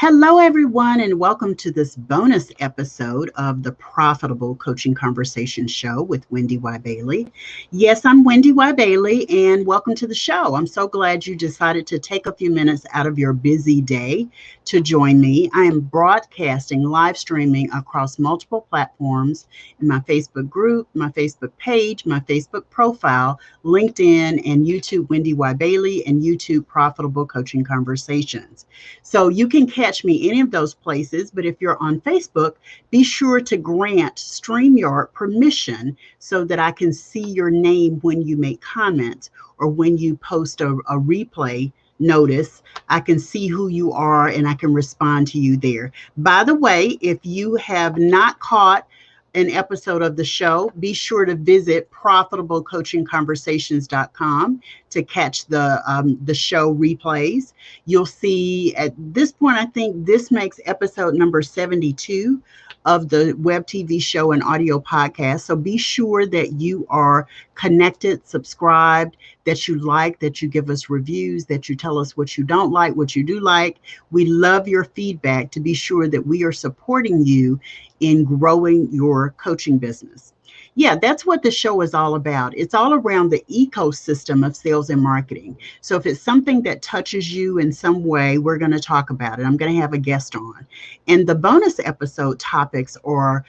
Hello, everyone, and welcome to this bonus episode of the Profitable Coaching Conversation Show with WendyY Bailey. Yes, I'm WendyY Bailey, and welcome to the show. I'm so glad you decided to take a few minutes out of your busy day to join me. I am broadcasting, live streaming across multiple platforms in my Facebook group, my Facebook page, my Facebook profile, LinkedIn, and YouTube WendyY Bailey, and YouTube Profitable Coaching Conversations. So you can catch me any of those places, but if you're on Facebook, be sure to grant StreamYard permission so that I can see your name when you make comments or when you post a replay notice. I can see who you are and I can respond to you there. By the way, if you have not caught an episode of the show, be sure to visit profitablecoachingconversations.com to catch the show replays. You'll see at this point, I think this makes episode number 72 of the web TV show and audio podcast. So be sure that you are connected, subscribed, that you like, that you give us reviews, that you tell us what you don't like, what you do like. We love your feedback to be sure that we are supporting you in growing your coaching business. Yeah, that's what the show is all about. It's all around the ecosystem of sales and marketing. So if it's something that touches you in some way, we're going to talk about it. I'm going to have a guest on. And the bonus episode topics are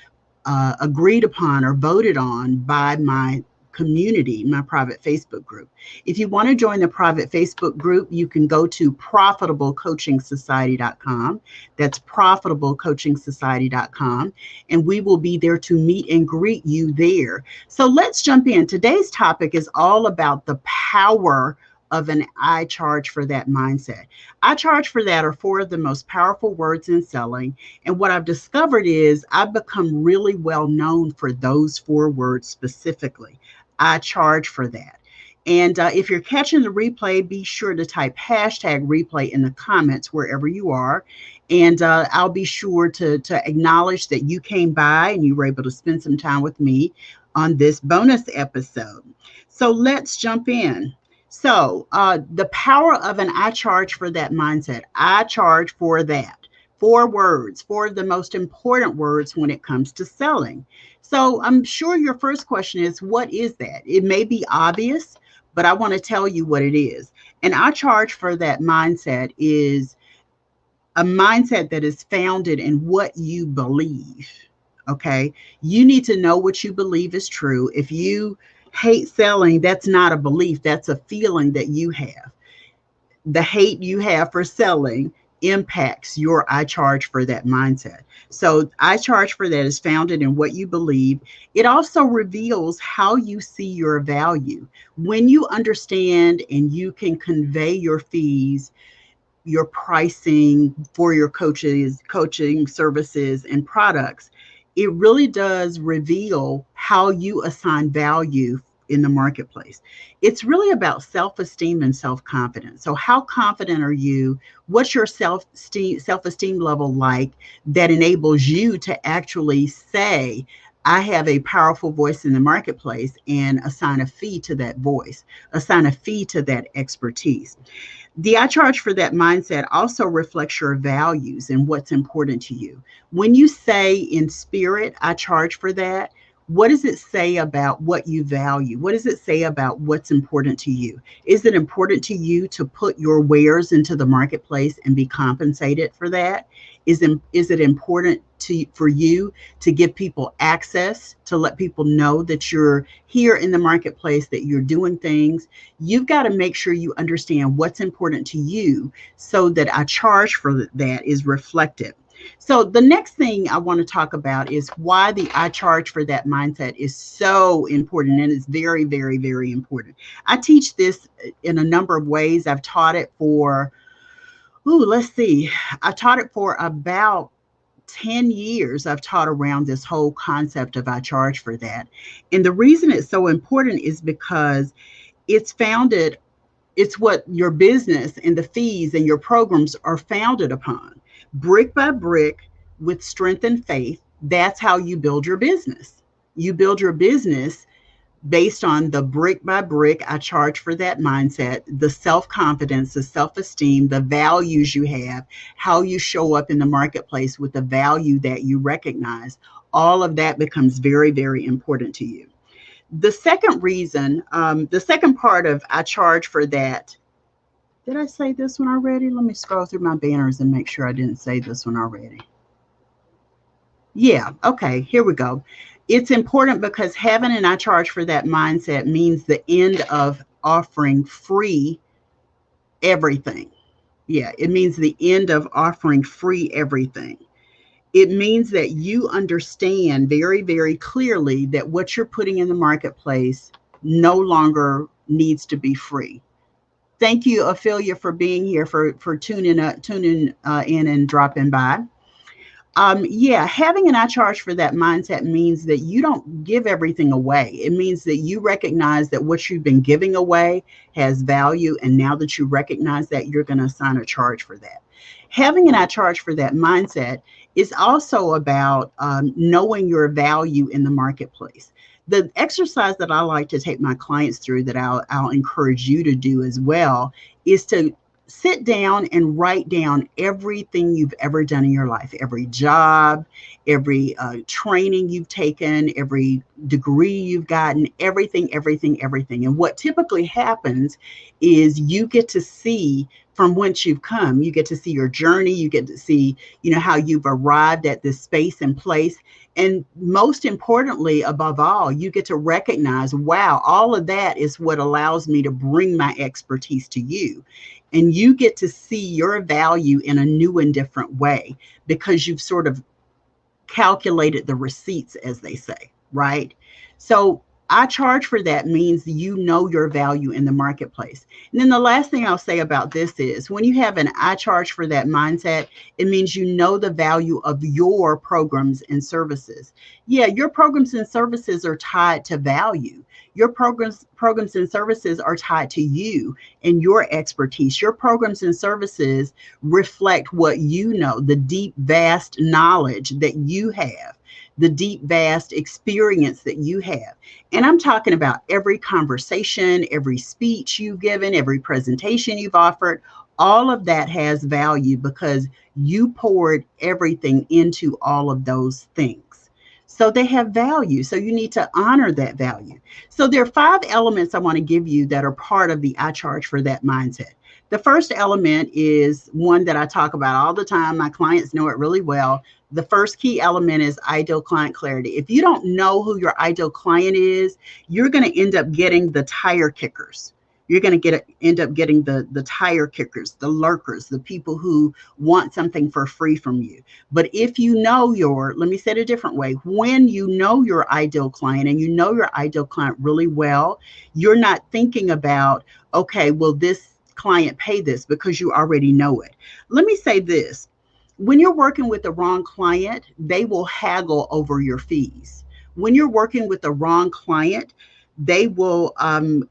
agreed upon or voted on by my community, my private Facebook group. If you want to join the private Facebook group, you can go to profitablecoachingsociety.com. That's profitablecoachingsociety.com. And we will be there to meet and greet you there. So let's jump in. Today's topic is all about the power of an I charge for that mindset. I charge for that are four of the most powerful words in selling. And what I've discovered is I've become really well known for those four words specifically. I charge for that. And if you're catching the replay, be sure to type hashtag replay in the comments wherever you are. And I'll be sure to acknowledge that you came by and you were able to spend some time with me on this bonus episode. So let's jump in. So the power of an I charge for that mindset. I charge for that. Four words, four of the most important words when it comes to selling. So I'm sure your first question is, what is that? It may be obvious, but I want to tell you what it is. And I charge for that mindset is a mindset that is founded in what you believe. Okay. You need to know what you believe is true. If you hate selling, that's not a belief. That's a feeling that you have. The hate you have for selling impacts your I charge for that mindset. So I charge for that is founded in what you believe. It also reveals how you see your value. When you understand and you can convey your fees, your pricing for your coaching services and products, it really does reveal how you assign value in the marketplace. It's really about self-esteem and self-confidence. So how confident are you? What's your self-esteem level like that enables you to actually say, I have a powerful voice in the marketplace, and assign a fee to that voice, assign a fee to that expertise. The I charge for that mindset also reflects your values and what's important to you. When you say in spirit, I charge for that, what does it say about what you value? What does it say about what's important to you? Is it important to you to put your wares into the marketplace and be compensated for that? Is it important for you to give people access, to let people know that you're here in the marketplace, that you're doing things? You've got to make sure you understand what's important to you so that I charge for that is reflective. So the next thing I want to talk about is why the I charge for that mindset is so important, and it's very, very, very important. I teach this in a number of ways. I've taught it for, I taught it for about 10 years. I've taught around this whole concept of I charge for that. And the reason it's so important is because it's what your business and the fees and your programs are founded upon. Brick by brick, with strength and faith, that's how you build your business. You build your business based on the brick by brick I charge for that mindset, the self-confidence, the self-esteem, the values you have, how you show up in the marketplace with the value that you recognize. All of that becomes very, very important to you. The second reason, the second part of I charge for that. Did I say this one already? Let me scroll through my banners and make sure I didn't say this one already. Yeah, okay, here we go. It's important because having an I charge for that mindset means the end of offering free everything. Yeah, it means the end of offering free everything. It means that you understand very, very clearly that what you're putting in the marketplace no longer needs to be free. Thank you, Ophelia, for being here, for tuning in and dropping by. Yeah, having an I charge for that mindset means that you don't give everything away. It means that you recognize that what you've been giving away has value. And now that you recognize that, you're going to assign a charge for that. Having an I charge for that mindset is also about knowing your value in the marketplace. The exercise that I like to take my clients through, that I'll encourage you to do as well, is to sit down and write down everything you've ever done in your life, every job, every training you've taken, every degree you've gotten, everything, everything, everything. And what typically happens is you get to see from whence you've come. You get to see your journey. You get to see, how you've arrived at this space and place. And most importantly, above all, you get to recognize, wow, all of that is what allows me to bring my expertise to you. And you get to see your value in a new and different way because you've sort of calculated the receipts, as they say, right? So I charge for that means you know your value in the marketplace. And then the last thing I'll say about this is when you have an I charge for that mindset, it means you know the value of your programs and services. Yeah, your programs and services are tied to value. Your programs and services are tied to you and your expertise. Your programs and services reflect what you know, the deep, vast knowledge that you have, the deep, vast experience that you have. And I'm talking about every conversation, every speech you've given, every presentation you've offered. All of that has value because you poured everything into all of those things. So they have value. So you need to honor that value. So there are 5 elements I want to give you that are part of the I charge for that mindset. The first element is one that I talk about all the time. My clients know it really well. The first key element is ideal client clarity. If you don't know who your ideal client is, you're going to end up getting the tire kickers. You're going to end up getting the tire kickers, the lurkers, the people who want something for free from you. But if you know let me say it a different way, when you know your ideal client and you know your ideal client really well, you're not thinking about, okay, will this client pay this, because you already know it. Let me say this. When you're working with the wrong client, they will haggle over your fees. When you're working with the wrong client, they will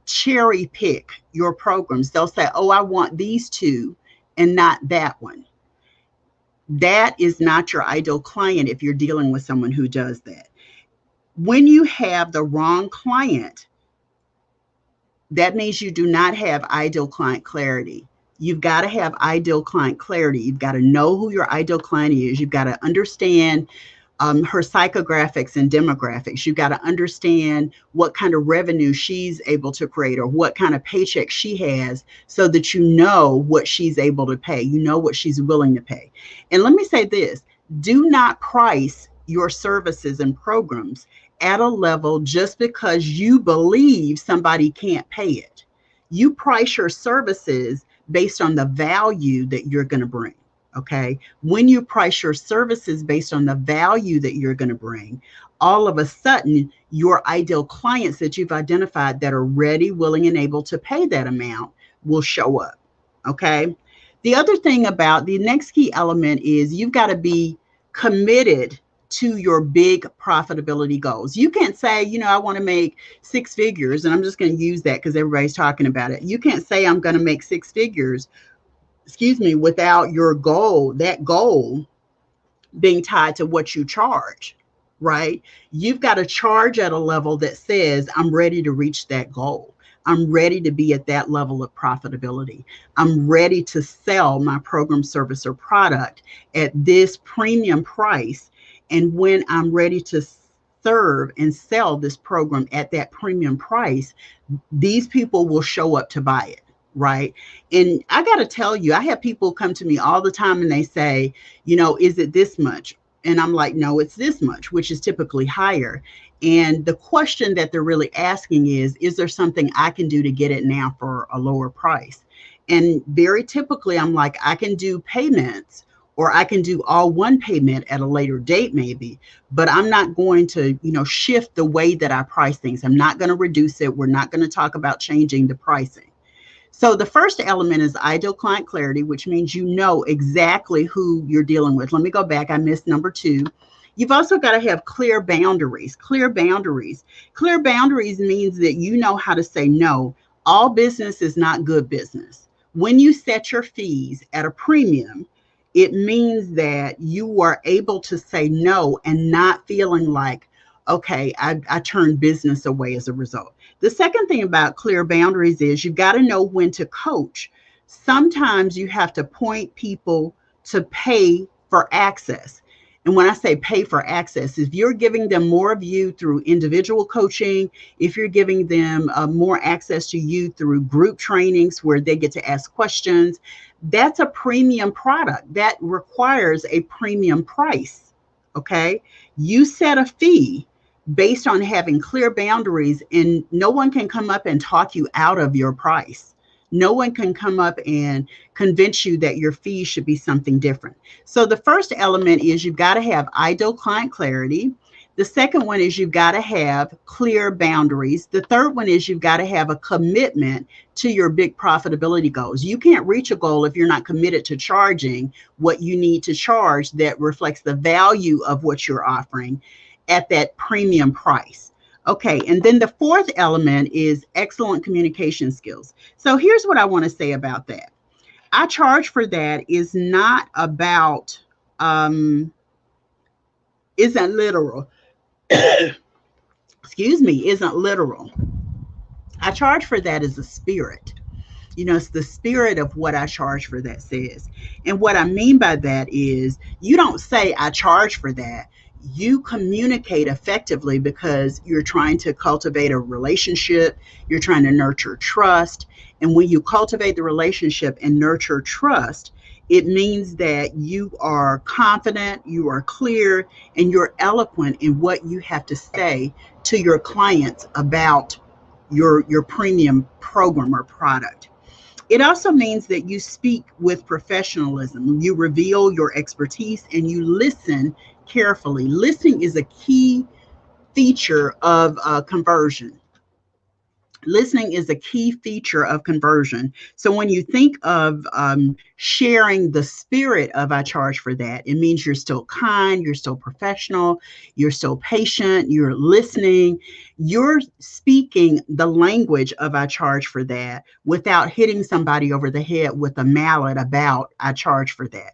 cherry pick your programs. They'll say, oh, I want these two and not that one. That is not your ideal client if you're dealing with someone who does that. When you have the wrong client, that means you do not have ideal client clarity. You've got to have ideal client clarity. You've got to know who your ideal client is. You've got to understand her psychographics and demographics. You've got to understand what kind of revenue she's able to create or what kind of paycheck she has so that you know what she's able to pay. You know what she's willing to pay. And let me say this, do not price your services and programs at a level just because you believe somebody can't pay it. You price your services based on the value that you're going to bring. Okay. When you price your services based on the value that you're going to bring, all of a sudden, your ideal clients that you've identified that are ready, willing, and able to pay that amount will show up. Okay. The other thing about the next key element is you've got to be committed to your big profitability goals. You can't say, I want to make 6 figures, and I'm just going to use that because everybody's talking about it. You can't say I'm going to make 6 figures, without your goal, that goal being tied to what you charge. right? You've got to charge at a level that says, I'm ready to reach that goal. I'm ready to be at that level of profitability. I'm ready to sell my program, service, or product at this premium price. And when I'm ready to serve and sell this program at that premium price, these people will show up to buy it, right? And I got to tell you, I have people come to me all the time and they say, is it this much? And I'm like, no, it's this much, which is typically higher. And the question that they're really asking is there something I can do to get it now for a lower price? And very typically, I'm like, I can do payments, or I can do all one payment at a later date, maybe, but I'm not going to, shift the way that I price things. I'm not going to reduce it. We're not going to talk about changing the pricing. So the first element is ideal client clarity, which means you know exactly who you're dealing with. Let me go back. I missed number 2. You've also got to have clear boundaries. Clear boundaries. Clear boundaries means that you know how to say no. All business is not good business. When you set your fees at a premium, it means that you are able to say no and not feeling like, okay, I turned business away as a result. The second thing about clear boundaries is you've got to know when to coach. Sometimes you have to point people to pay for access. And when I say pay for access, if you're giving them more of you through individual coaching, if you're giving them more access to you through group trainings where they get to ask questions, that's a premium product. That requires a premium price. Okay. You set a fee based on having clear boundaries, and no one can come up and talk you out of your price. No one can come up and convince you that your fee should be something different. So the first element is you've got to have ideal client clarity. The second one is you've got to have clear boundaries. The third one is you've got to have a commitment to your big profitability goals. You can't reach a goal if you're not committed to charging what you need to charge that reflects the value of what you're offering at that premium price. Okay, and then the fourth element is excellent communication skills. So here's what I want to say about that. I charge for that is not about, isn't literal. Excuse me, isn't literal. I charge for that as a spirit. It's the spirit of what I charge for that says. And what I mean by that is you don't say I charge for that. You communicate effectively because you're trying to cultivate a relationship. You're trying to nurture trust. And when you cultivate the relationship and nurture trust, it means that you are confident, you are clear, and you're eloquent in what you have to say to your clients about your premium program or product. It also means that you speak with professionalism. You reveal your expertise and you listen carefully. Listening is a key feature of conversion. Listening is a key feature of conversion. So when you think of sharing the spirit of I charge for that, it means you're still kind, you're still professional, you're still patient, you're listening, you're speaking the language of I charge for that without hitting somebody over the head with a mallet about I charge for that.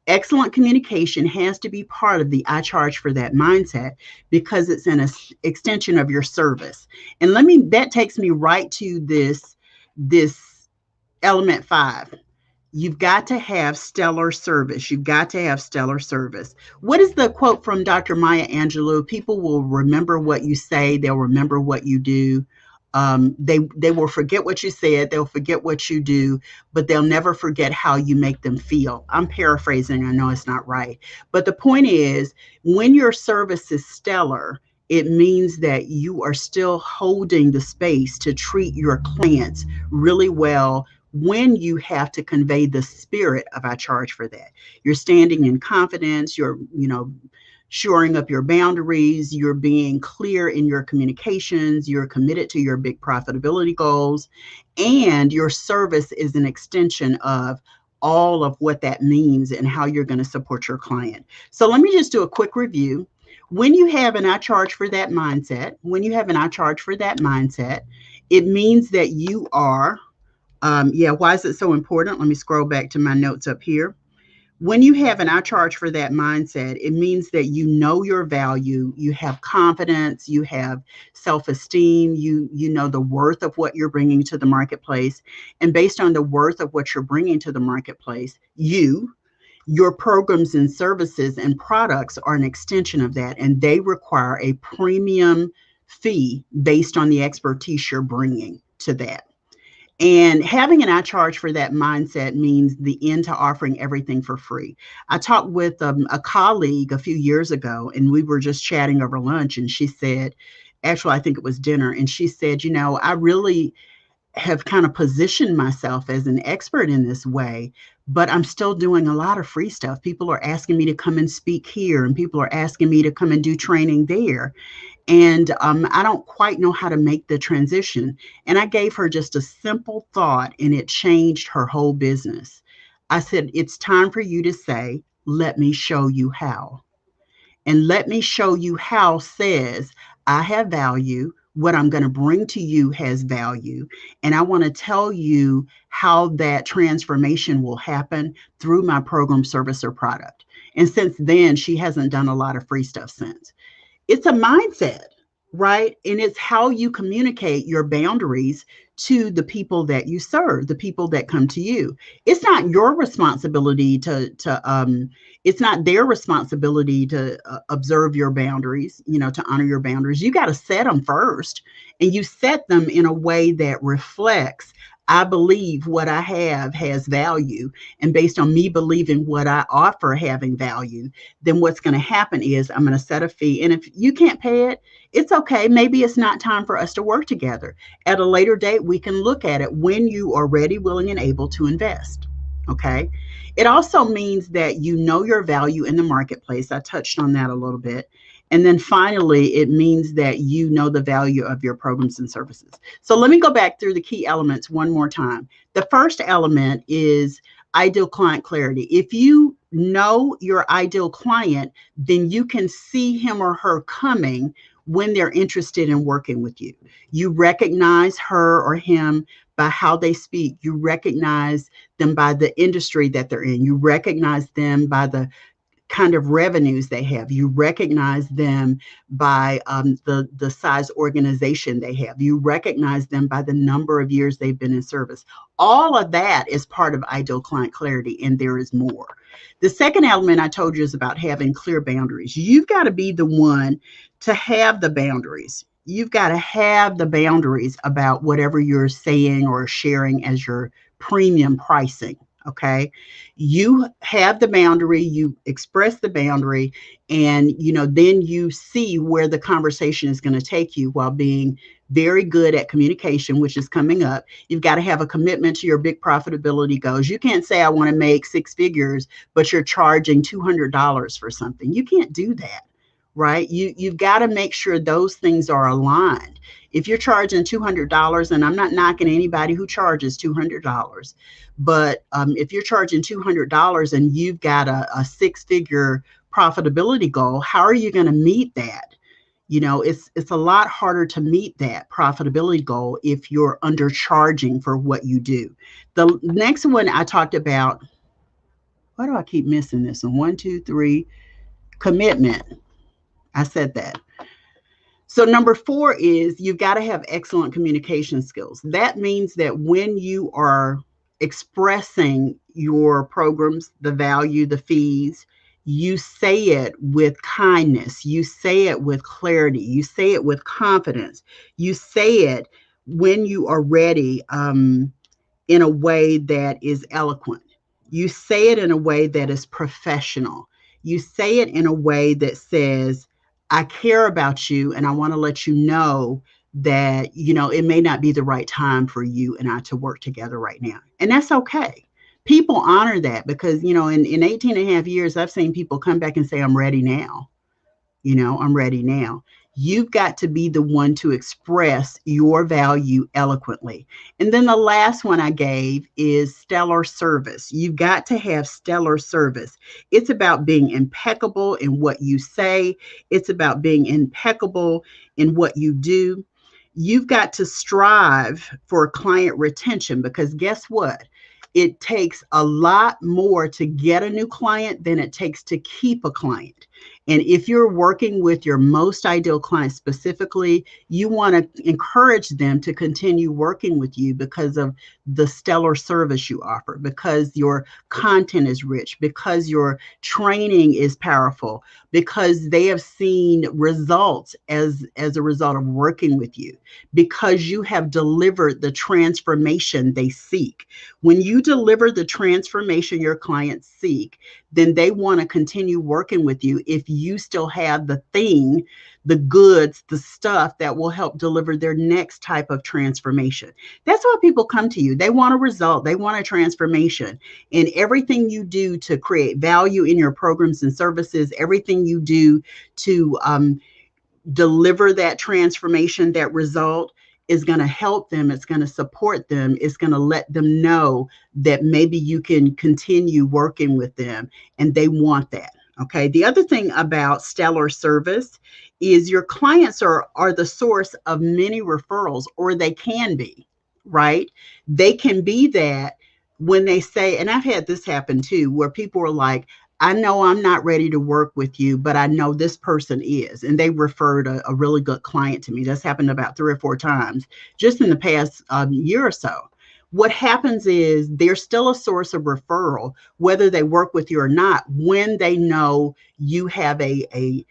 Excellent communication has to be part of the I charge for that mindset because it's an extension of your service. And that takes me right to this element 5. You've got to have stellar service. You've got to have stellar service. What is the quote from Dr. Maya Angelou? People will remember what you say. They'll remember what you do. They will forget what you said. They'll forget what you do, but they'll never forget how you make them feel. I'm paraphrasing. I know it's not right. But the point is, when your service is stellar, it means that you are still holding the space to treat your clients really well when you have to convey the spirit of I charge for that. You're standing in confidence, you're, shoring up your boundaries, you're being clear in your communications, you're committed to your big profitability goals, and your service is an extension of all of what that means and how you're going to support your client. So let me just do a quick review. When you have an I charge for that mindset, it means that you are, why is it so important? Let me scroll back to my notes up here. When you have an I charge for that mindset, it means that you know your value, you have confidence, you have self-esteem, you know the worth of what you're bringing to the marketplace, and based on the worth of what you're bringing to the marketplace, your programs and services and products are an extension of that, and they require a premium fee based on the expertise you're bringing to that. And having an I charge for that mindset means the end to offering everything for free. I talked with a colleague a few years ago, and we were just chatting over lunch, and she said, actually, I think it was dinner, and she said, I really have kind of positioned myself as an expert in this way, but I'm still doing a lot of free stuff. People are asking me to come and speak here, and people are asking me to come and do training there. And I don't quite know how to make the transition. And I gave her just a simple thought, and it changed her whole business. I said, it's time for you to say, let me show you how. And let me show you how says, I have value. What I'm going to bring to you has value. And I want to tell you how that transformation will happen through my program, service, or product. And since then, she hasn't done a lot of free stuff since. It's a mindset, right? And it's how you communicate your boundaries to the people that you serve, the people that come to you. It's not your responsibility to it's not their responsibility to observe your boundaries, to honor your boundaries. You got to set them first, and you set them in a way that reflects, I believe what I have has value. And based on me believing what I offer having value, then what's going to happen is I'm going to set a fee. And if you can't pay it, it's okay. Maybe it's not time for us to work together. At a later date, we can look at it when you are ready, willing, and able to invest. Okay. It also means that you know your value in the marketplace. I touched on that a little bit. And then finally, it means that you know the value of your programs and services. So let me go back through the key elements one more time. The first element is ideal client clarity. If you know your ideal client, then you can see him or her coming when they're interested in working with you. You recognize her or him by how they speak. You recognize them by the industry that they're in. You recognize them by the kind of revenues they have. You recognize them by the size organization they have. You recognize them by the number of years they've been in service. All of that is part of ideal client clarity, and there is more. The second element I told you is about having clear boundaries. You've got to be the one to have the boundaries. You've got to have the boundaries about whatever you're saying or sharing as your premium pricing. Okay. You have the boundary, you express the boundary, and then you see where the conversation is going to take you while being very good at communication, which is coming up. You've got to have a commitment to your big profitability goals. You can't say I want to make six figures, but you're charging $200 for something. You can't do that, right? You've got to make sure those things are aligned. If you're charging $200, and I'm not knocking anybody who charges $200, but if you're charging $200 and you've got a six-figure profitability goal, how are you going to meet that? It's a lot harder to meet that profitability goal if you're undercharging for what you do. The next one I talked about, why do I keep missing this one? 1, 2, 3, commitment. I said that. So number 4 is you've got to have excellent communication skills. That means that when you are expressing your programs, the value, the fees, you say it with kindness. You say it with clarity. You say it with confidence. You say it when you are ready in a way that is eloquent. You say it in a way that is professional. You say it in a way that says, I care about you, and I want to let you know that, it may not be the right time for you and I to work together right now. And that's okay. People honor that because, in 18 and a half years, I've seen people come back and say, I'm ready now. I'm ready now. You've got to be the one to express your value eloquently. And then the last one I gave is stellar service. You've got to have stellar service. It's about being impeccable in what you say. It's about being impeccable in what you do. You've got to strive for client retention because guess what? It takes a lot more to get a new client than it takes to keep a client. And if you're working with your most ideal client specifically, you want to encourage them to continue working with you because of the stellar service you offer, because your content is rich, because your training is powerful, because they have seen results as a result of working with you, because you have delivered the transformation they seek. When you deliver the transformation your clients seek, then they want to continue working with you if you still have the thing, the goods, the stuff that will help deliver their next type of transformation. That's why people come to you. They want a result, they want a transformation. And everything you do to create value in your programs and services, everything you do to deliver that transformation, that result, is going to help them. It's going to support them. It's going to let them know that maybe you can continue working with them, and they want that. Okay. The other thing about stellar service is your clients are the source of many referrals, or they can be, right? They can be that when they say, and I've had this happen too, where people are like, I know I'm not ready to work with you, but I know this person is. And they referred a really good client to me. That's happened about 3 or 4 times just in the past year or so. What happens is they're still a source of referral, whether they work with you or not, when they know you have a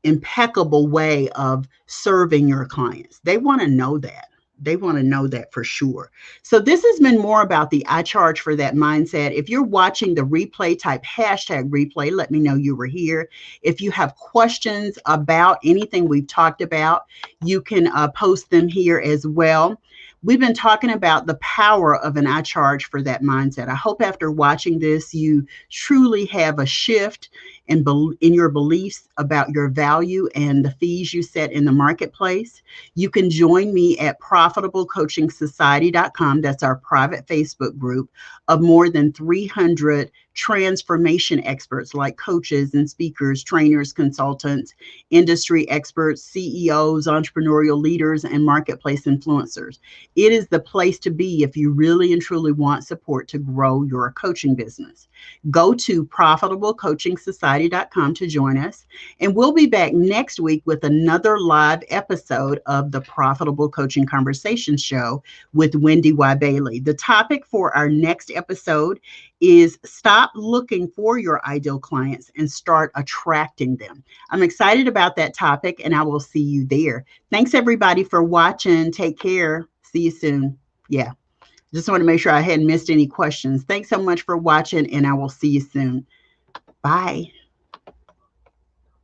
impeccable way of serving your clients. They want to know that. They want to know that for sure. So this has been more about the I charge for that mindset. If you're watching the replay, type hashtag replay. Let me know you were here. If you have questions about anything we've talked about, you can post them here as well. We've been talking about the power of an I charge for that mindset. I hope after watching this, you truly have a shift in your beliefs about your value and the fees you set in the marketplace. You can join me at profitablecoachingsociety.com. That's our private Facebook group of more than 300 transformation experts like coaches and speakers, trainers, consultants, industry experts, CEOs, entrepreneurial leaders, and marketplace influencers. It is the place to be if you really and truly want support to grow your coaching business. Go to profitablecoachingsociety.com to join us. And we'll be back next week with another live episode of the Profitable Coaching Conversation Show with WendyY Bailey. The topic for our next episode is stop looking for your ideal clients and start attracting them. I'm excited about that topic, and I will see you there. Thanks, everybody, for watching. Take care. See you soon. Yeah. Just want to make sure I hadn't missed any questions. Thanks so much for watching, and I will see you soon. Bye.